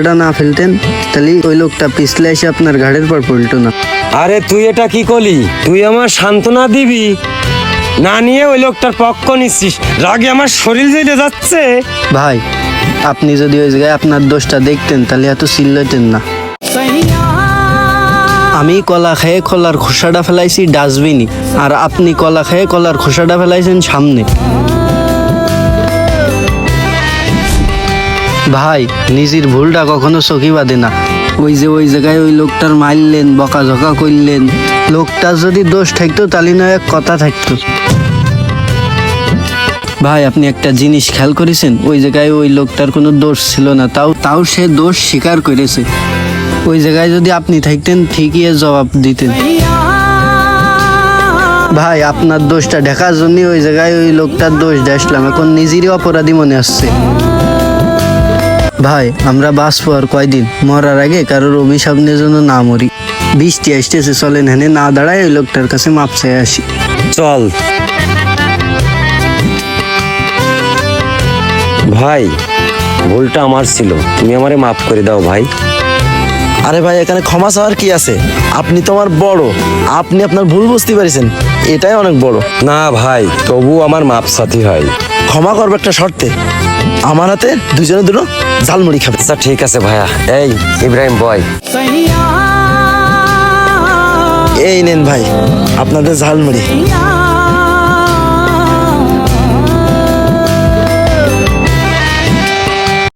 এটা না ফেলতেন তাহলে ওই লোকটা পিছলে এসে আপনার ঘাড়ের পর পড়তো না। আরে তুই এটা কি করলি? তুই আমার সান্ত্বনা দিবি না নিয়ে ওই লোকটার পক্ষ নিচ্ছিস, রাগে আমার শরীর জ্বলে যাচ্ছে। ভাই আপনি যদি ওই জায়গায় আপনার দোষটা দেখতেন তাহলে এত চিল্লাতেন না। আমি কলা খেয়ে কলার খোসাটা ফেলাইছি ডাস্টবিনে, আর আপনি কলা খেয়ে কলার খোসাটা ফেলাইছেন সামনে। ভাই নিজের ভুলটা কখনো চোখে বাঁধে না। ওই যে ওই জায়গায় ওই লোকটার মারলেন, বকাঝকা করলেন, লোকটার যদি দোষ থাকতো তাহলে না এক কথা থাকতো। ভাই আপনি একটা জিনিস খেয়াল করেছেন, ওই জায়গায় ওই লোকটার কোনো দোষ ছিল না, তাও সে দোষ স্বীকার করেছে। ওই জায়গায় যদি আপনি থাকতেন ঠিকই এর জবাব দিতেন। ভাই আপনার দোষটা ঢাকার জন্য ওই জায়গায় ওই লোকটার দোষ দেখলাম, এখন নিজেরই অপরাধী মনে আসছে। ভাই আমরা বাঁচবো আর কয়দিন, মরার আগে কারোর অভিশাপ নিয়ে যেন না মরি। বৃষ্টি আসতেছে, চলেন হেনে না দাঁড়ায় ওই লোকটার কাছে মাপ চাই আসি। চল ভাই, ভুলটা আমার ছিল, তুমি আমারে মাফ করে দাও ভাই। আরে ভাই এখানে ক্ষমা চাওয়ার কি আছে? আপনি তো আমার বড়, আপনি আপনার ভুল বুঝতে পারছেন, এটাই অনেক বড়। না ভাই, তবু আমার মাপ সাথী হয়। ক্ষমা করবো একটা শর্তে, আমার হাতে দুজনে দুটো ঝালমুড়ি খাবে। আচ্ছা ঠিক আছে ভাইয়া। এই ইব্রাহিম বয়, এই নেন ভাই আপনাদের ঝালমুড়ি।